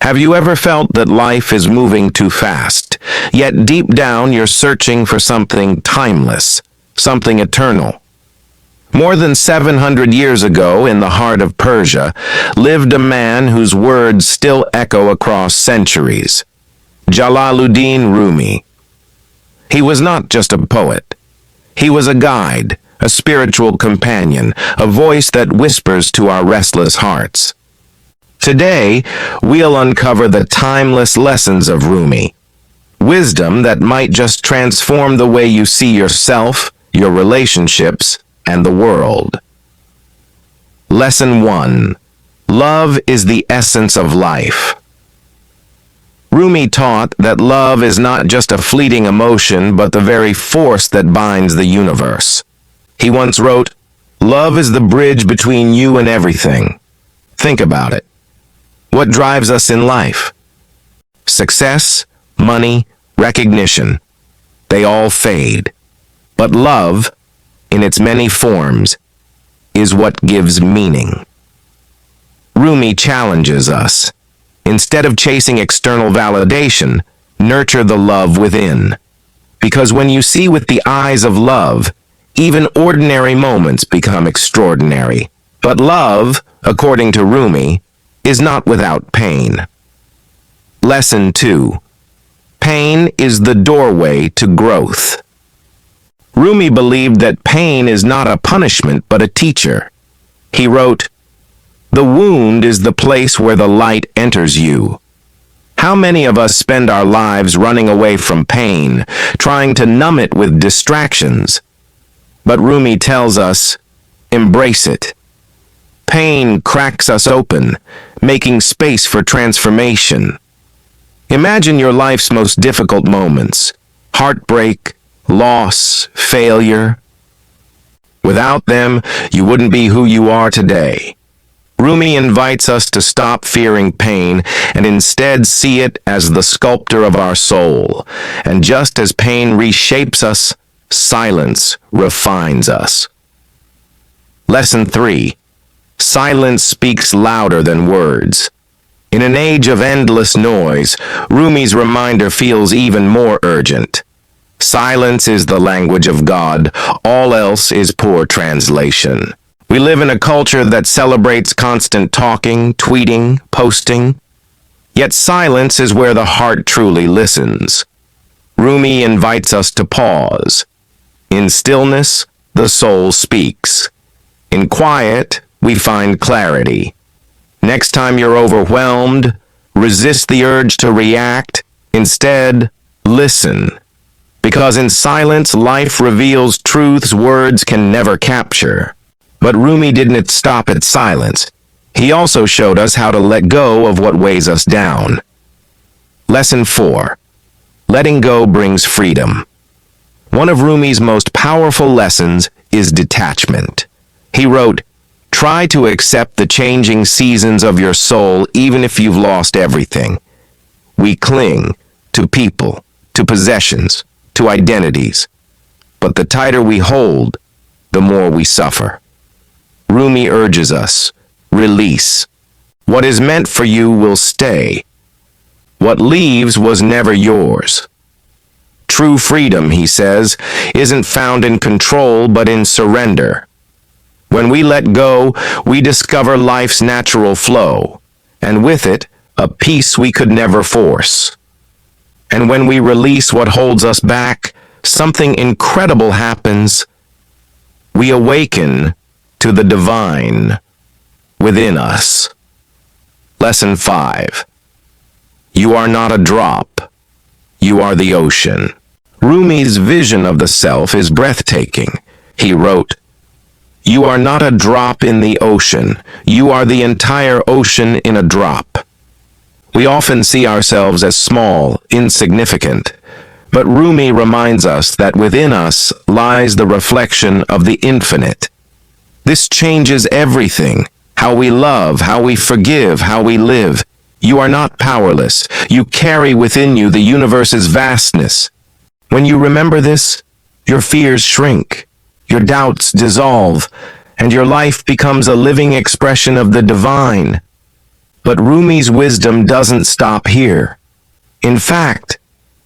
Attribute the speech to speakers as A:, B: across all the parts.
A: Have you ever felt that life is moving too fast, yet deep down you're searching for something timeless, something eternal? More than 700 years ago, in the heart of Persia, lived a man whose words still echo across centuries. Jalaluddin Rumi. He was not just a poet. He was a guide, a spiritual companion, a voice that whispers to our restless hearts. Today, we'll uncover the timeless lessons of Rumi, wisdom that might just transform the way you see yourself, your relationships, and the world. Lesson 1. Love is the essence of life. Rumi taught that love is not just a fleeting emotion, but the very force that binds the universe. He once wrote, "Love is the bridge between you and everything." Think about it. What drives us in life? Success, money, recognition. They all fade. But love, in its many forms, is what gives meaning. Rumi challenges us. Instead of chasing external validation, nurture the love within. Because when you see with the eyes of love, even ordinary moments become extraordinary. But love, according to Rumi, is not without pain. Lesson 2. Pain is the doorway to growth. Rumi believed that pain is not a punishment but a teacher. He wrote, "The wound is the place where the light enters you." How many of us spend our lives running away from pain, trying to numb it with distractions? But Rumi tells us, embrace it. Pain cracks us open, making space for transformation. Imagine your life's most difficult moments: heartbreak, loss, failure. Without them, you wouldn't be who you are today. Rumi invites us to stop fearing pain and instead see it as the sculptor of our soul. And just as pain reshapes us, silence refines us. Lesson 3. Silence speaks louder than words. In an age of endless noise, Rumi's reminder feels even more urgent. Silence is the language of God. All else is poor translation. We live in a culture that celebrates constant talking, tweeting, posting. Yet silence is where the heart truly listens. Rumi invites us to pause. In stillness, the soul speaks. In quiet, we find clarity. Next time you're overwhelmed, resist the urge to react. Instead, listen. Because in silence, life reveals truths words can never capture. But Rumi didn't stop at silence. He also showed us how to let go of what weighs us down. Lesson 4. Letting go brings freedom. One of Rumi's most powerful lessons is detachment. He wrote, "Try to accept the changing seasons of your soul even if you've lost everything." We cling to people, to possessions, to identities. But the tighter we hold, the more we suffer. Rumi urges us, release. What is meant for you will stay. What leaves was never yours. True freedom, he says, isn't found in control but in surrender. When we let go, we discover life's natural flow, and with it, a peace we could never force. And when we release what holds us back, something incredible happens. We awaken to the divine within us. Lesson 5. You are not a drop. You are the ocean. Rumi's vision of the self is breathtaking. He wrote, "You are not a drop in the ocean. You are the entire ocean in a drop." We often see ourselves as small, insignificant, but Rumi reminds us that within us lies the reflection of the infinite. This changes everything: how we love, how we forgive, how we live. You are not powerless. You carry within you the universe's vastness. When you remember this, your fears shrink, your doubts dissolve, and your life becomes a living expression of the divine. But Rumi's wisdom doesn't stop here. In fact,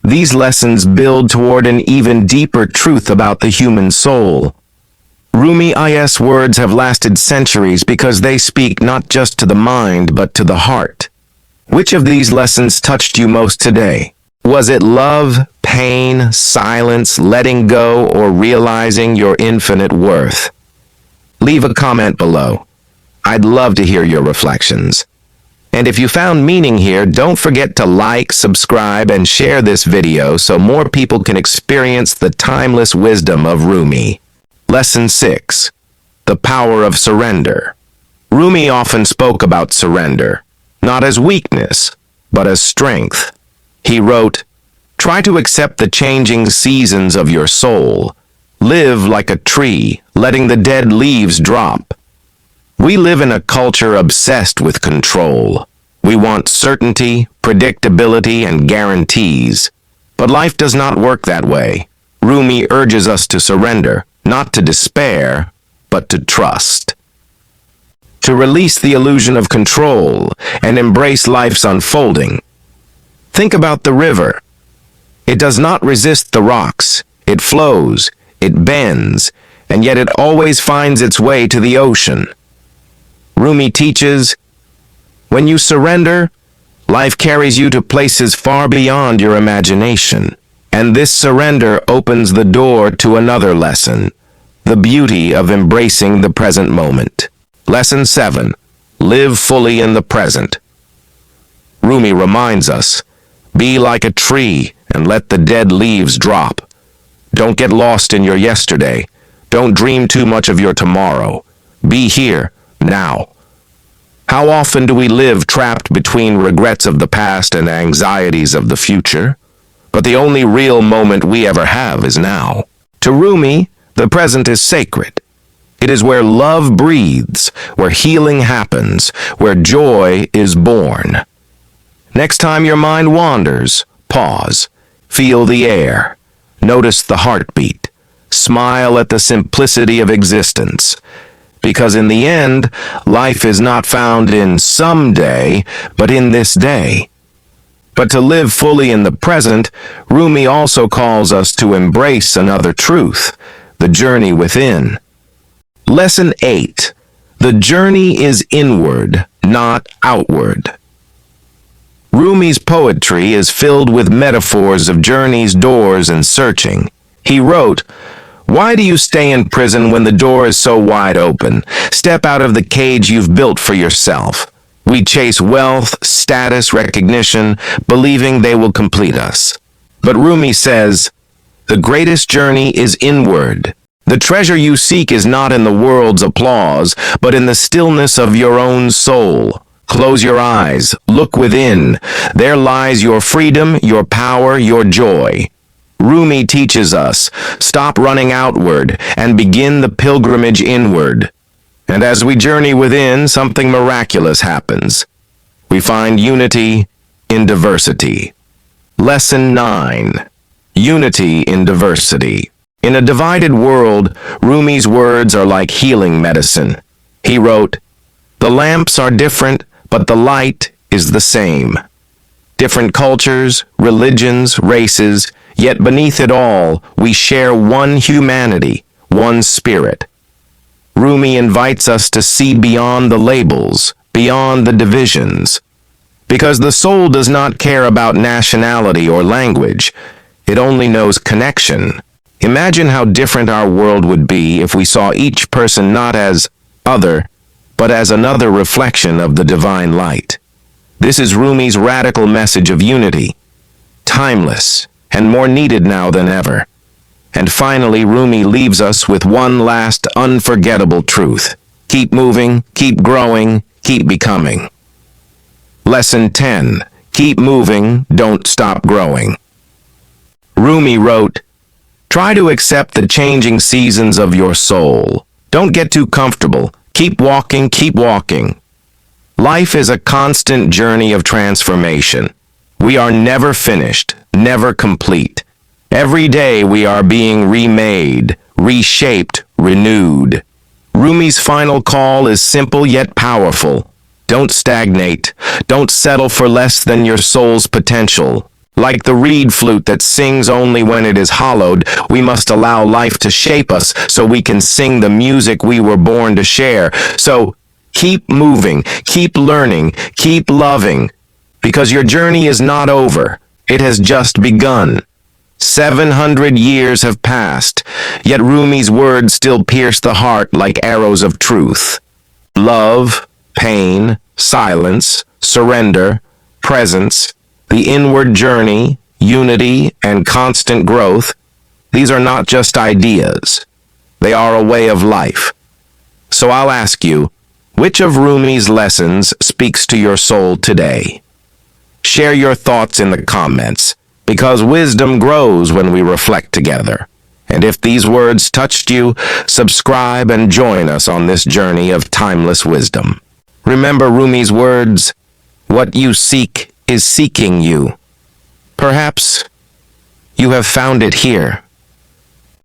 A: these lessons build toward an even deeper truth about the human soul. Rumi's words have lasted centuries because they speak not just to the mind but to the heart. Which of these lessons touched you most today? Was it love, pain, silence, letting go, or realizing your infinite worth? Leave a comment below. I'd love to hear your reflections. And if you found meaning here, don't forget to like, subscribe, and share this video so more people can experience the timeless wisdom of Rumi. Lesson 6. The Power of Surrender. Rumi often spoke about surrender, not as weakness, but as strength. He wrote, "Try to accept the changing seasons of your soul. Live like a tree, letting the dead leaves drop." We live in a culture obsessed with control. We want certainty, predictability, and guarantees. But life does not work that way. Rumi urges us to surrender, not to despair, but to trust. To release the illusion of control and embrace life's unfolding. Think about the river. It does not resist the rocks. It flows, it bends, and yet it always finds its way to the ocean. Rumi teaches, when you surrender, life carries you to places far beyond your imagination. And this surrender opens the door to another lesson, the beauty of embracing the present moment. Lesson 7. Live fully in the present. Rumi reminds us, be like a tree and let the dead leaves drop. Don't get lost in your yesterday. Don't dream too much of your tomorrow. Be here, now. How often do we live trapped between regrets of the past and anxieties of the future? But the only real moment we ever have is now. To Rumi, the present is sacred. It is where love breathes, where healing happens, where joy is born. Next time your mind wanders, pause, feel the air, notice the heartbeat, smile at the simplicity of existence. Because in the end, life is not found in someday, but in this day. But to live fully in the present, Rumi also calls us to embrace another truth, the journey within. Lesson 8. The journey is inward, not outward. Rumi's poetry is filled with metaphors of journeys, doors, and searching. He wrote, "Why do you stay in prison when the door is so wide open? Step out of the cage you've built for yourself. We chase wealth, status, recognition, believing they will complete us." But Rumi says, the greatest journey is inward. The treasure you seek is not in the world's applause, but in the stillness of your own soul. Close your eyes, look within. There lies your freedom, your power, your joy. Rumi teaches us, stop running outward and begin the pilgrimage inward. And as we journey within, something miraculous happens. We find unity in diversity. Lesson 9. Unity in diversity. In a divided world, Rumi's words are like healing medicine. He wrote, "The lamps are different, but the light is the same. Different cultures, religions, races, yet beneath it all, we share one humanity, one spirit." Rumi invites us to see beyond the labels, beyond the divisions. Because the soul does not care about nationality or language. It only knows connection. Imagine how different our world would be if we saw each person not as other, but as another reflection of the divine light. This is Rumi's radical message of unity, timeless and more needed now than ever. And finally, Rumi leaves us with one last unforgettable truth. Keep moving, keep growing, keep becoming. Lesson 10. Keep moving, don't stop growing. Rumi wrote, "Try to accept the changing seasons of your soul. Don't get too comfortable. Keep walking, keep walking." Life is a constant journey of transformation. We are never finished, never complete. Every day we are being remade, reshaped, renewed. Rumi's final call is simple yet powerful. Don't stagnate. Don't settle for less than your soul's potential. Like the reed flute that sings only when it is hollowed, we must allow life to shape us so we can sing the music we were born to share. So keep moving, keep learning, keep loving, because your journey is not over. It has just begun. 700 years have passed, yet Rumi's words still pierce the heart like arrows of truth. Love, pain, silence, surrender, presence, the inward journey, unity, and constant growth, these are not just ideas. They are a way of life. So I'll ask you, which of Rumi's lessons speaks to your soul today? Share your thoughts in the comments, because wisdom grows when we reflect together. And if these words touched you, subscribe and join us on this journey of timeless wisdom. Remember Rumi's words, "What you seek is seeking you." Perhaps you have found it here.